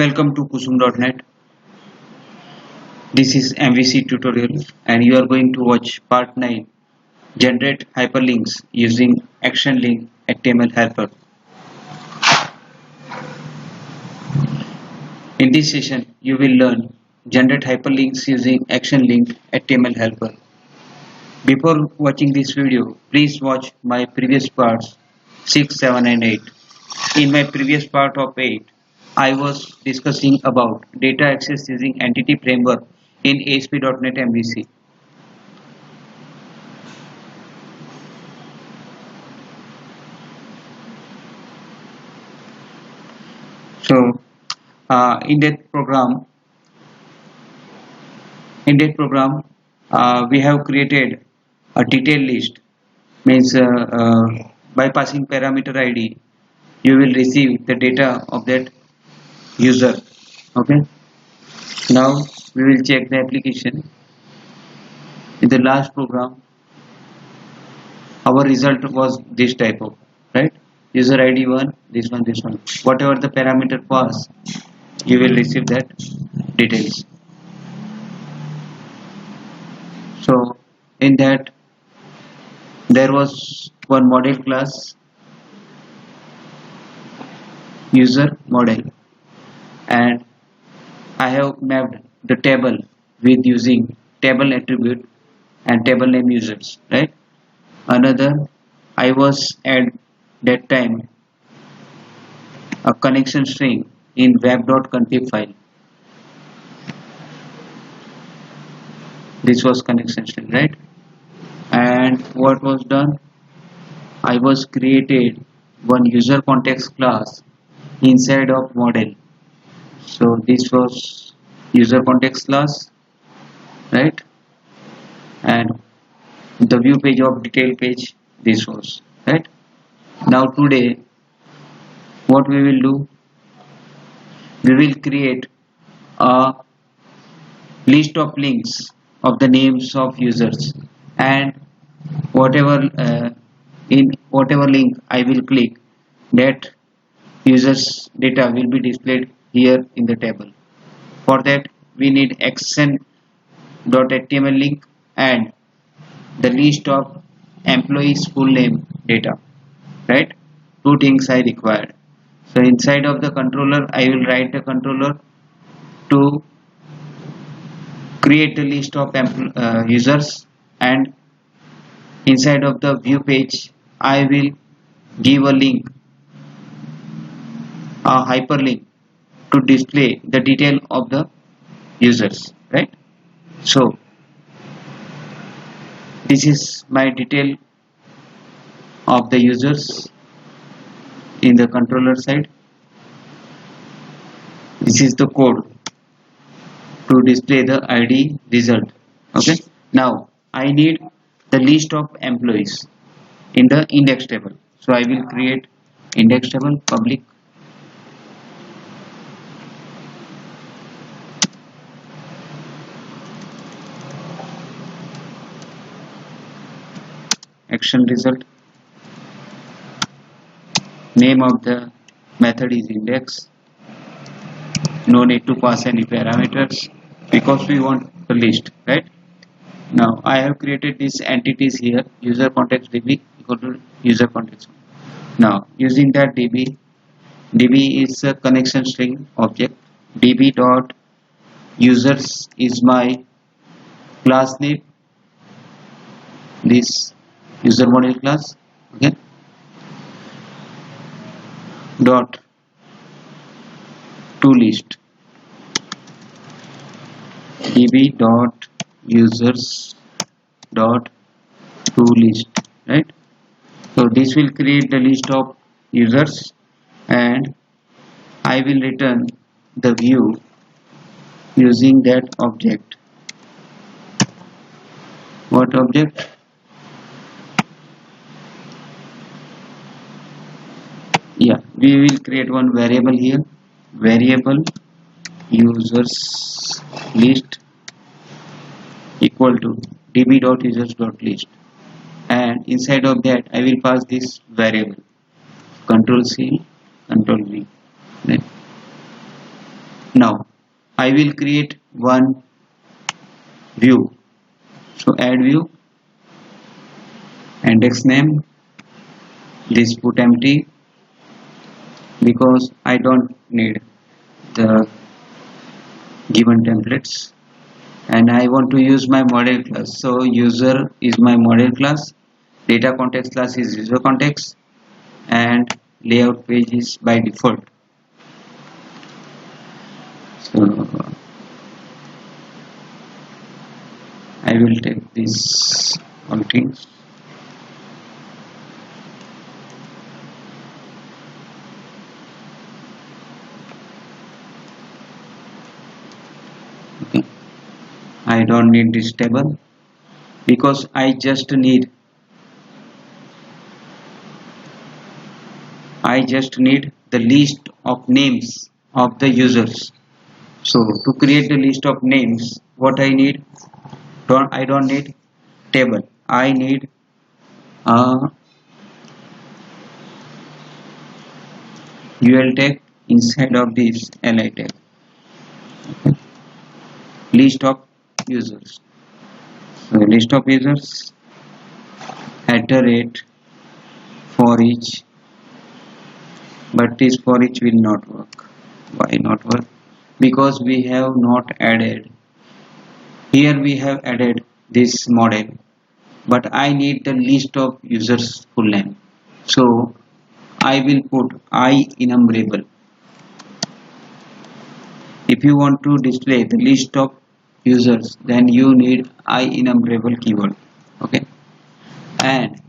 Welcome to Kusum.net. This is MVC tutorial and you are going to watch part 9, generate hyperlinks using ActionLink HTML helper. In this session you will learn generate hyperlinks using ActionLink HTML helper. Before watching this video, please watch my previous parts 6, 7 and 8. In my previous part of 8, I was discussing about data access using entity framework in ASP.NET MVC. So in that program we have created a detailed list, means by passing parameter ID you will receive the data of that user. Okay, now we will check the application. In the last program our result was this type of, right, user ID 1, this one, whatever the parameter pass you will receive that details. So in that there was one model class user model, and I have mapped the table with using table attribute and table name users, right. Another, I was at that time a connection string in web.config file. This was connection string, right. And what was done, I was created one user context class inside of model. So this was user context class, right, and the view page of detail page, this was, right. Now today what we will do, we will create a list of links of the names of users, and whatever in whatever link I will click, that users data will be displayed here in the table. For that we need action.html link and the list of employees full name data, right. Two things I required. So inside of the controller I will write the controller to create the list of users, and inside of the view page I will give a link, a hyperlink, to display the detail of the users, right. So this is my detail of the users in the controller side. This is the code to display the ID result. Okay, now I need the list of employees in the index table. So I will create index table public action result. Name of the method is index. No need to pass any parameters because we want the list, right. Now I have created these entities here, user context db equal to user context. Now using that db is a connection string object, db dot users is my class name, this user model class. Okay, dot to list, db dot users dot to list, right. So this will create the list of users and I will return the view using that object. What object? Yeah, we will create one variable here, variable users list equal to db.users.list, and inside of that I will pass this variable. Control C, Control V. Right. Now I will create one view. So add view, index name, this put empty because I don't need the given templates, and I want to use my model class. So user is my model class, data context class is user context, and layout page is by default. So I will take these all things. Okay. I don't need this table because I just need the list of names of the users. So to create the list of names, what I need, I don't need table. I need a UL tag inside of this li tag. Okay. List of users. So list of users @ for each, but this for each will not work. Why not work? Because we have not added. Here we have added this model, but I need the list of users full name. So I will put I enumerable. If you want to display the list of users, then you need I enumerable keyword. Okay, and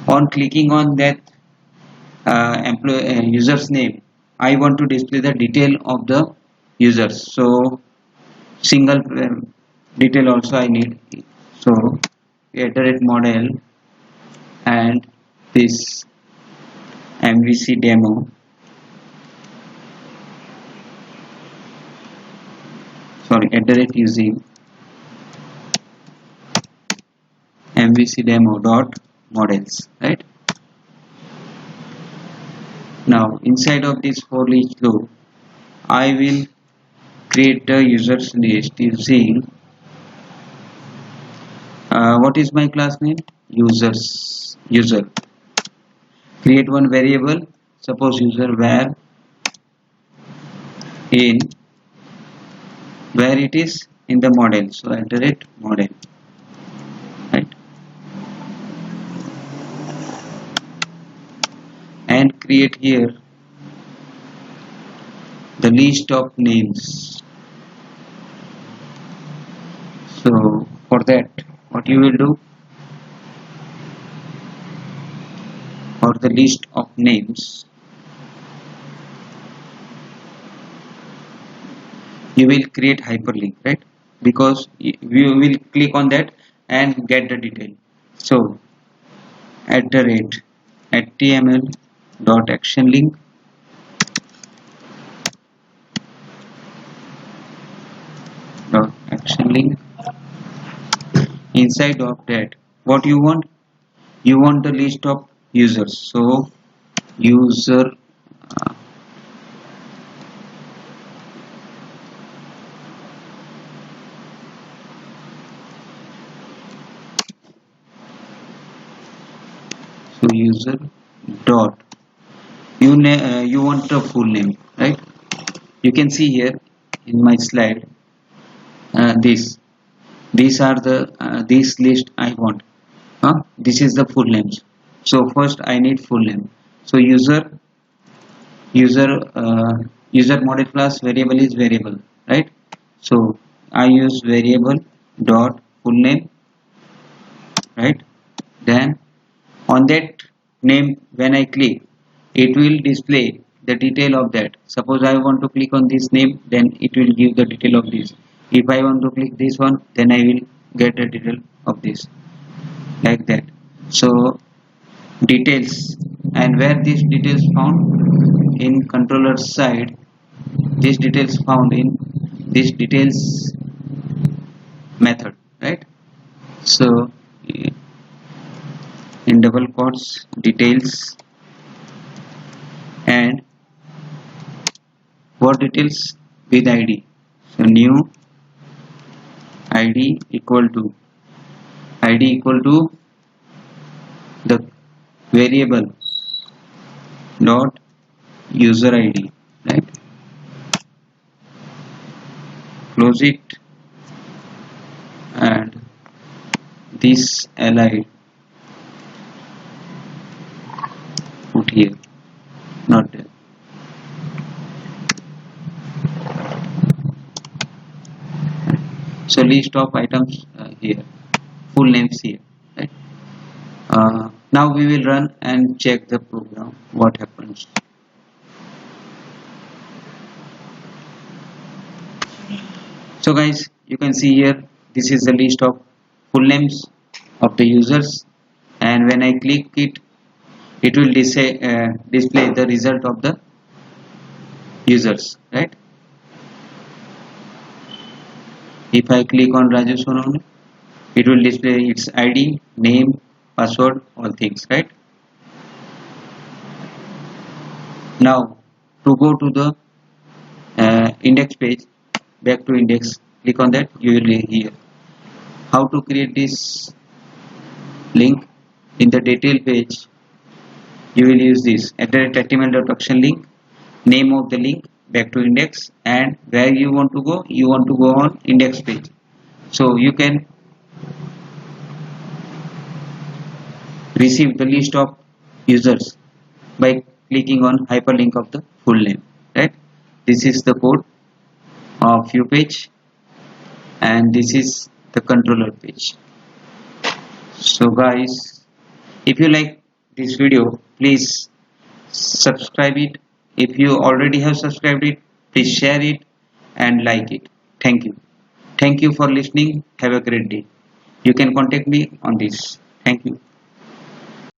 on clicking on that user's name, I want to display the detail of the users. So single detail also I need. So iterate model and this MVC demo. Sorry, iterate using MVC demo dot models, right? Now inside of this for each loop, I will create the users list using what is my class name? User. Create one variable, suppose user where it is in the model. So iterate model, right? And create here the list of names. So for that, what you will do, for the list of names, you will create hyperlink, right? Because we will click on that and get the detail. So @html dot action link inside of that, what you want the list of users. So user uh, user dot you want the full name, right? You can see here in my slide these are the this list I want. This is the full names. So first I need full name. So user uh, user model class variable is variable, right? So I use variable dot full name, right? Then on that name, when I click, it will display the detail of that. Suppose I want to click on this name, then it will give the detail of this. If I want to click this one, then I will get the detail of this, like that. So details, and where these details found in controller side, these details found in this details method, right? So in double quotes details, and what details? with id. So new id equal to the variable dot user id, right? Close it, and this li put here, not there. So list of items here, full names here, right? Now we will run and check the program what happens. So guys, you can see here this is the list of full names of the users, and when I click it, it will display the result of the users, right? If I click on Raju Sonowne, it will display its ID, name, password, all things, right? Now to go to the index page, back to index, click on that. You will hear how to create this link. In the detail page, you will use this @HTML.action link, name of the link, back to index, and where you want to go on index page. So you can receive the list of users by clicking on hyperlink of the full name, right? This is the code of view page, and this is the controller page. So guys, if you like this video, please subscribe it. If you already have subscribed it, please share it and like it. Thank you for listening. Have a great day. You can contact me on this. Thank you.